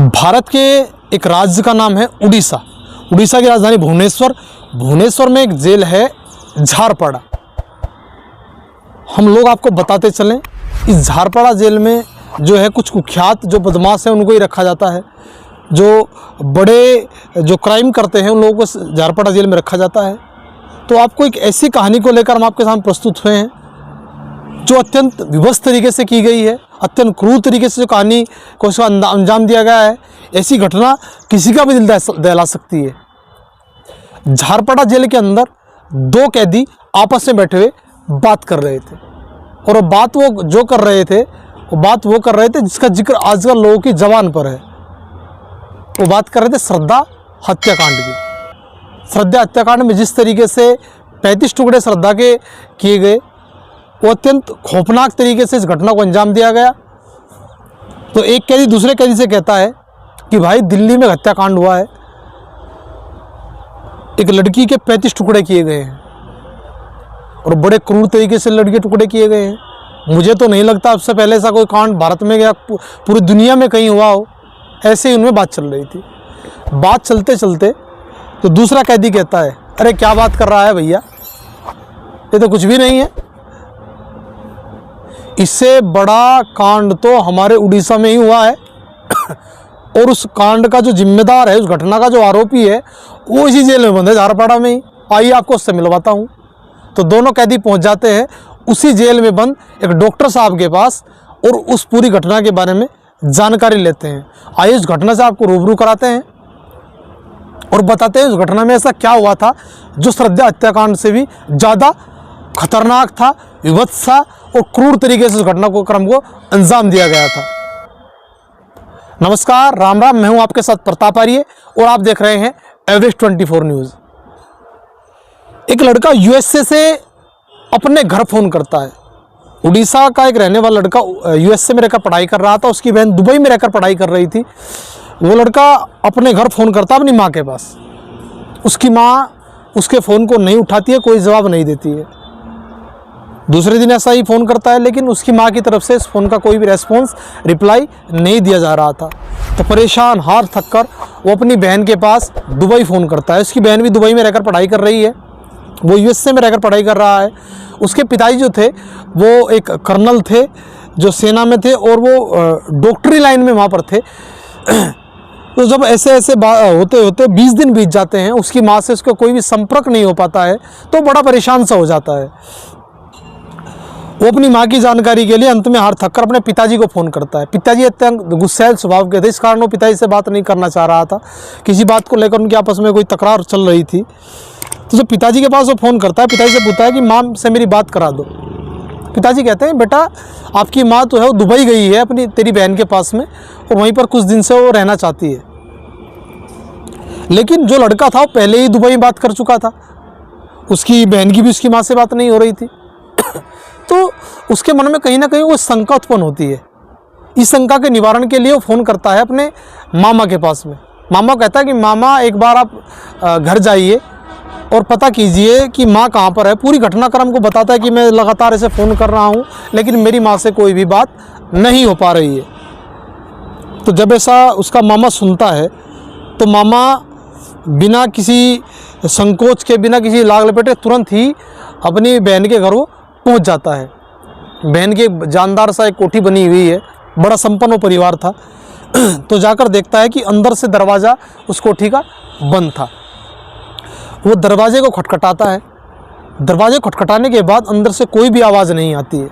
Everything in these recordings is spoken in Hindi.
भारत के एक राज्य का नाम है उड़ीसा। उड़ीसा की राजधानी भुवनेश्वर। भुवनेश्वर में एक जेल है झारपड़ा। हम लोग आपको बताते चलें, इस झारपड़ा जेल में जो है कुछ कुख्यात जो बदमाश हैं उनको ही रखा जाता है। जो बड़े जो क्राइम करते हैं उन लोगों को झारपड़ा जेल में रखा जाता है। तो आपको एक ऐसी कहानी को लेकर हम आपके सामने प्रस्तुत हुए हैं जो अत्यंत विभत्स तरीके से की गई है, अत्यंत क्रूर तरीके से जो कहानी को उसका अंजाम दिया गया है। ऐसी घटना किसी का भी दिल दहला सकती है। झारपड़ा जेल के अंदर दो कैदी आपस में बैठे हुए बात कर रहे थे, और वो बात वो कर रहे थे जिसका जिक्र आजकल लोगों की जबान पर है। वो बात कर रहे थे श्रद्धा हत्याकांड की। श्रद्धा हत्याकांड में जिस तरीके से 35 टुकड़े श्रद्धा के किए गए, वो अत्यंत खौफनाक तरीके से इस घटना को अंजाम दिया गया। तो एक कैदी दूसरे कैदी से कहता है कि भाई दिल्ली में हत्याकांड हुआ है, एक लड़की के 35 टुकड़े किए गए हैं और बड़े क्रूर तरीके से लड़की के टुकड़े किए गए हैं। मुझे तो नहीं लगता अब से पहले ऐसा कोई कांड भारत में या पूरी दुनिया में कहीं हुआ हो। ऐसे ही उनमें बात चल रही थी। बात चलते चलते तो दूसरा कैदी कहता है, अरे क्या बात कर रहा है भैया, ये तो कुछ भी नहीं है। इससे बड़ा कांड तो हमारे उड़ीसा में ही हुआ है और उस कांड का जो जिम्मेदार है, उस घटना का जो आरोपी है, वो इसी जेल में बंद है, झारपड़ा में ही। आइए आपको उससे मिलवाता हूँ। तो दोनों कैदी पहुँच जाते हैं उसी जेल में बंद एक डॉक्टर साहब के पास और उस पूरी घटना के बारे में जानकारी लेते हैं। आइए उस घटना से आपको रूबरू कराते हैं और बताते हैं उस घटना में ऐसा क्या हुआ था जो श्रद्धा हत्याकांड से भी ज़्यादा खतरनाक था, विभत्स था और क्रूर तरीके से उस घटना को क्रम को अंजाम दिया गया था। नमस्कार, राम राम, मैं हूं आपके साथ प्रताप आर्य और आप देख रहे हैं एवरेस्ट 24 न्यूज़। एक लड़का यूएसए से अपने घर फ़ोन करता है। उड़ीसा का एक रहने वाला लड़का यूएसए में रहकर पढ़ाई कर रहा था। उसकी बहन दुबई में रहकर पढ़ाई कर रही थी। वो लड़का अपने घर फ़ोन करता अपनी माँ के पास। उसकी माँ उसके फ़ोन को नहीं उठाती है, कोई जवाब नहीं देती है। दूसरे दिन ऐसा ही फ़ोन करता है, लेकिन उसकी माँ की तरफ से इस फ़ोन का कोई भी रेस्पॉन्स, रिप्लाई नहीं दिया जा रहा था। तो परेशान, हार थक कर वो अपनी बहन के पास दुबई फ़ोन करता है। उसकी बहन भी दुबई में रहकर पढ़ाई कर रही है, वो यूएसए में रहकर पढ़ाई कर रहा है। उसके पिताजी जो थे वो एक कर्नल थे जो सेना में थे और वो डॉक्टरी लाइन में वहाँ पर थे। तो जब ऐसे होते होते 20 दिन बीत जाते हैं, उसकी माँ से उसका कोई भी संपर्क नहीं हो पाता है, तो बड़ा परेशान सा हो जाता है। वो अपनी माँ की जानकारी के लिए अंत में हार थक कर अपने पिताजी को फ़ोन करता है। पिताजी अत्यंत गुस्सैल स्वभाव के थे, इस कारण वो पिताजी से बात नहीं करना चाह रहा था। किसी बात को लेकर उनके आपस में कोई तकरार चल रही थी। तो जब पिताजी के पास वो फ़ोन करता है, पिताजी से पूछता है कि माँ से मेरी बात करा दो। पिताजी कहते हैं, बेटा आपकी माँ तो है वो दुबई गई है अपनी तेरी बहन के पास में, और वहीं पर कुछ दिन से वो रहना चाहती है। लेकिन जो लड़का था वो पहले ही दुबई में बात कर चुका था। उसकी बहन की भी उसकी माँ से बात नहीं हो रही थी। तो उसके मन में कहीं ना कहीं वो शंका उत्पन्न होती है। इस शंका के निवारण के लिए वो फ़ोन करता है अपने मामा के पास में। मामा कहता है कि मामा एक बार आप घर जाइए और पता कीजिए कि माँ कहाँ पर है। पूरी घटनाक्रम को बताता है कि मैं लगातार इसे फ़ोन कर रहा हूँ, लेकिन मेरी माँ से कोई भी बात नहीं हो पा रही है। तो जब ऐसा उसका मामा सुनता है तो मामा बिना किसी संकोच के, बिना किसी लाग लपेटे तुरंत ही अपनी बहन के घर वो पहुंच जाता है। बहन की जानदार सा एक कोठी बनी हुई है, बड़ा संपन्न परिवार था। तो जाकर देखता है कि अंदर से दरवाज़ा उस कोठी का बंद था। वो दरवाजे को खटखटाता है। दरवाजे खटखटाने के बाद अंदर से कोई भी आवाज़ नहीं आती है।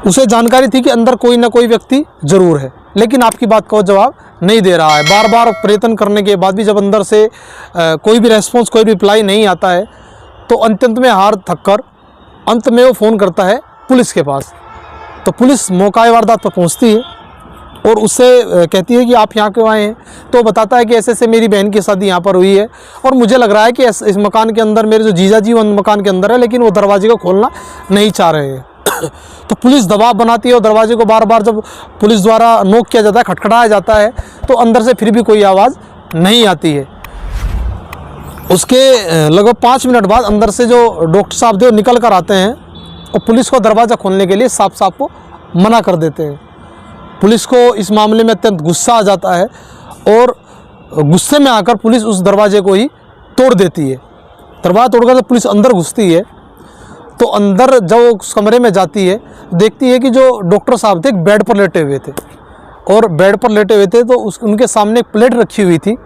उसे जानकारी थी कि अंदर कोई ना कोई व्यक्ति ज़रूर है, लेकिन आपकी बात का वो जवाब नहीं दे रहा है। बार बार प्रयत्न करने के बाद भी जब अंदर से कोई भी रेस्पॉन्स, कोई रिप्लाई नहीं आता है, तो अंत में हार थक कर अंत में वो फ़ोन करता है पुलिस के पास। तो पुलिस मौका वारदात पर पहुंचती है और उससे कहती है कि आप यहाँ क्यों आए हैं। तो बताता है कि ऐसे ऐसे मेरी बहन की शादी यहाँ पर हुई है और मुझे लग रहा है कि इस मकान के अंदर मेरे जो जीजा जी वो मकान के अंदर है, लेकिन वो दरवाजे को खोलना नहीं चाह रहे हैं। तो पुलिस दबाव बनाती है और दरवाजे को बार बार जब पुलिस द्वारा नोक किया जाता है, खटखटाया जाता है, तो अंदर से फिर भी कोई आवाज़ नहीं आती है। उसके लगभग 5 मिनट बाद अंदर से जो डॉक्टर साहब थे वो निकल कर आते हैं और पुलिस को दरवाज़ा खोलने के लिए साफ साफ को मना कर देते हैं। पुलिस को इस मामले में अत्यंत गुस्सा आ जाता है और गुस्से में आकर पुलिस उस दरवाजे को ही तोड़ देती है। दरवाज़ा तोड़कर जब पुलिस अंदर घुसती है तो अंदर जब उस कमरे में जाती है देखती है कि जो डॉक्टर साहब थे एक बेड पर लेटे हुए थे और बेड पर लेटे हुए थे तो उनके सामने एक प्लेट रखी हुई थी।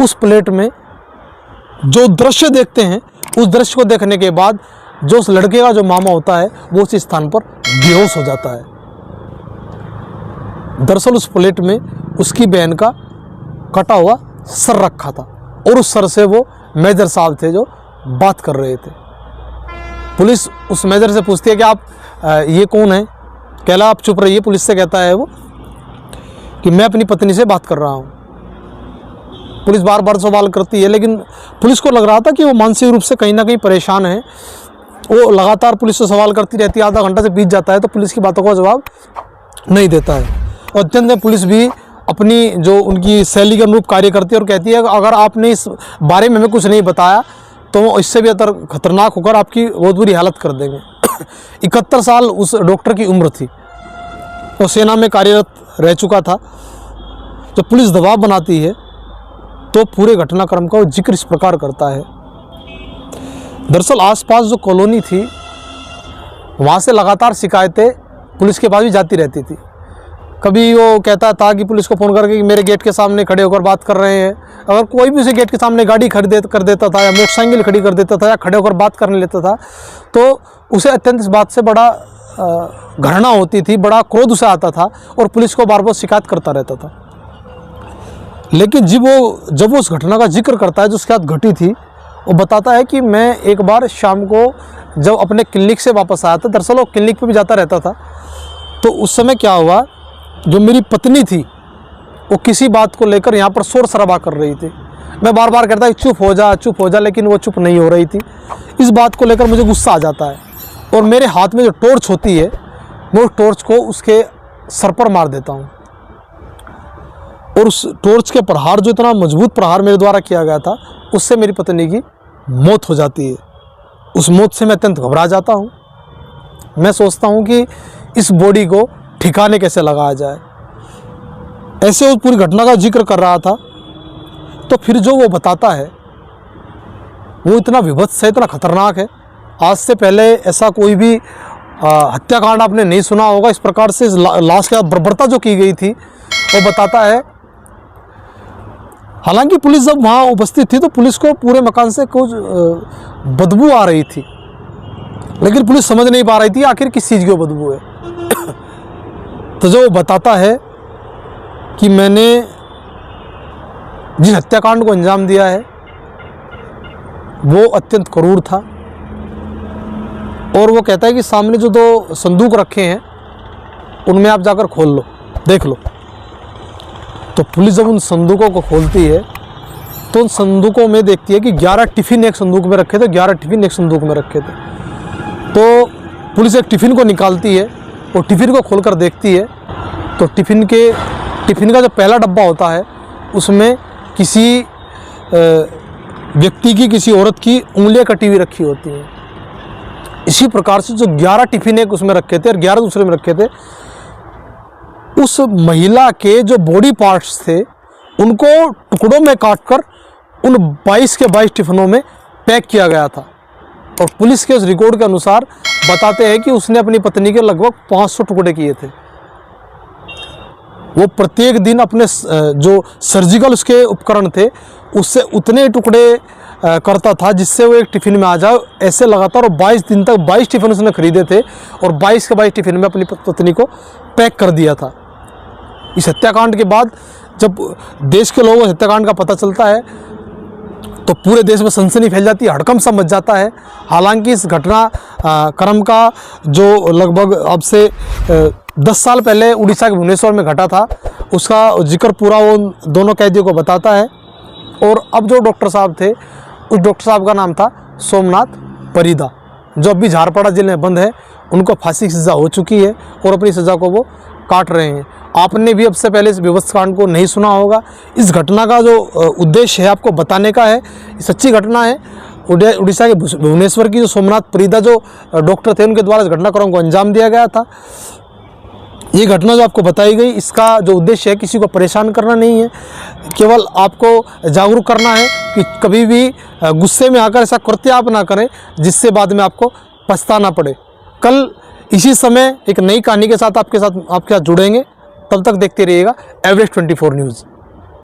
उस प्लेट में जो दृश्य देखते हैं, उस दृश्य को देखने के बाद जो उस लड़के का जो मामा होता है वो उस स्थान पर बेहोश हो जाता है। दरअसल उस प्लेट में उसकी बहन का कटा हुआ सर रखा था और उस सर से वो मेजर साहब थे जो बात कर रहे थे। पुलिस उस मेजर से पूछती है कि आप ये कौन है? कहला आप चुप रहिए। पुलिस से कहता है वो कि मैं अपनी पत्नी से बात कर रहा हूँ। पुलिस बार बार सवाल करती है लेकिन पुलिस को लग रहा था कि वो मानसिक रूप से कहीं ना कहीं परेशान है। वो लगातार पुलिस से सवाल करती रहती है। आधा घंटा से बीत जाता है तो पुलिस की बातों का जवाब नहीं देता है और अत्यंत में पुलिस भी अपनी जो उनकी शैली के अनुरूप कार्य करती है और कहती है अगर आपने इस बारे में हमें कुछ नहीं बताया तो इससे भी अतर खतरनाक होकर आपकी बहुत बुरी हालत कर देंगे। 71 साल उस डॉक्टर की उम्र थी और सेना में कार्यरत रह चुका था। जब पुलिस दबाव बनाती है तो पूरे घटनाक्रम का वो जिक्र इस प्रकार करता है। दरअसल आसपास जो कॉलोनी थी वहाँ से लगातार शिकायतें पुलिस के पास भी जाती रहती थी। कभी वो कहता था कि पुलिस को फ़ोन करके कि मेरे गेट के सामने खड़े होकर बात कर रहे हैं। अगर कोई भी उसे गेट के सामने गाड़ी खड़ी कर देता था या मोटरसाइकिल खड़ी कर देता था या खड़े होकर बात करने लेता था तो उसे अत्यंत इस बात से बड़ा घृणा होती थी, बड़ा क्रोध उसे आता था और पुलिस को बार बार शिकायत करता रहता था। लेकिन जब वो उस घटना का जिक्र करता है जो उसके साथ घटी थी, वो बताता है कि मैं एक बार शाम को जब अपने क्लिनिक से वापस आया था, दरअसल वो क्लिनिक पे भी जाता रहता था, तो उस समय क्या हुआ, जो मेरी पत्नी थी वो किसी बात को लेकर यहाँ पर शोर शराबा कर रही थी। मैं बार बार कहता चुप हो जा, लेकिन वो चुप नहीं हो रही थी। इस बात को लेकर मुझे गुस्सा आ जाता है और मेरे हाथ में जो टॉर्च होती है मैं उस टॉर्च को उसके सर पर मार देता हूँ और उस टॉर्च के प्रहार, जो इतना मजबूत प्रहार मेरे द्वारा किया गया था, उससे मेरी पत्नी की मौत हो जाती है। उस मौत से मैं अत्यंत घबरा जाता हूँ। मैं सोचता हूँ कि इस बॉडी को ठिकाने कैसे लगाया जाए। ऐसे उस पूरी घटना का जिक्र कर रहा था तो फिर जो वो बताता है वो इतना विभत्स है, इतना खतरनाक है। आज से पहले ऐसा कोई भी हत्याकांड आपने नहीं सुना होगा। इस प्रकार से लाश के साथ बर्बरता जो की गई थी वो बताता है। हालांकि पुलिस जब वहाँ उपस्थित थी तो पुलिस को पूरे मकान से कुछ बदबू आ रही थी, लेकिन पुलिस समझ नहीं पा रही थी आखिर किस चीज़ की वो बदबू है। तो जो वो बताता है कि मैंने जिस हत्याकांड को अंजाम दिया है वो अत्यंत क्रूर था और वो कहता है कि सामने जो 2 संदूक रखे हैं उनमें आप जाकर खोल लो, देख लो। तो पुलिस जब उन संदूकों को खोलती है तो उन संदूकों में देखती है कि 11 टिफ़िन एक संदूक में रखे थे, 11 टिफ़िन एक संदूक में रखे थे। तो पुलिस एक टिफ़िन को निकालती है और टिफ़िन को खोलकर देखती है तो टिफ़िन का जो पहला डब्बा होता है उसमें किसी व्यक्ति की, किसी औरत की उंगलियां कटी हुई रखी होती हैं। इसी प्रकार से जो 11 टिफ़िन एक उसमें रखे थे और 11 दूसरे में रखे थे, उस महिला के जो बॉडी पार्ट्स थे उनको टुकड़ों में काटकर उन 22 के 22 टिफ़िनों में पैक किया गया था। और पुलिस के उस रिकॉर्ड के अनुसार बताते हैं कि उसने अपनी पत्नी के लगभग 500 टुकड़े किए थे। वो प्रत्येक दिन अपने जो सर्जिकल उसके उपकरण थे उससे उतने टुकड़े करता था जिससे वो एक टिफ़िन में आ जाए। ऐसे लगातार और 22 दिन तक 22 टिफ़िन उसने खरीदे थे और 22 के 22 टिफ़िन में अपनी पत्नी को पैक कर दिया था। इस हत्याकांड के बाद जब देश के लोगों को हत्याकांड का पता चलता है तो पूरे देश में सनसनी फैल जाती है, हड़कंप सा मच जाता है। हालांकि इस घटना क्रम का जो लगभग अब से 10 साल पहले उड़ीसा के भुवनेश्वर में घटा था उसका जिक्र पूरा वो दोनों कैदियों को बताता है। और अब जो डॉक्टर साहब थे उस डॉक्टर साहब का नाम था सोमनाथ परिदा, जो अभी झारपाड़ा जेल में बंद है। उनको फांसी की सज़ा हो चुकी है और अपनी सज़ा को वो काट रहे हैं। आपने भी अब से पहले इस विवश कांड को नहीं सुना होगा। इस घटना का जो उद्देश्य है आपको बताने का है, सच्ची घटना है। उड़ीसा के भुवनेश्वर की जो सोमनाथ परिदा जो डॉक्टर थे उनके द्वारा इस घटनाक्रम को अंजाम दिया गया था। ये घटना जो आपको बताई गई, इसका जो उद्देश्य है किसी को परेशान करना नहीं है, केवल आपको जागरूक करना है कि कभी भी गुस्से में आकर ऐसा कृत्य आप ना करें जिससे बाद में आपको पछताना पड़े। कल इसी समय एक नई कहानी के साथ आपके साथ जुड़ेंगे। तब तक देखते रहिएगा एवरेस्ट 24 न्यूज़।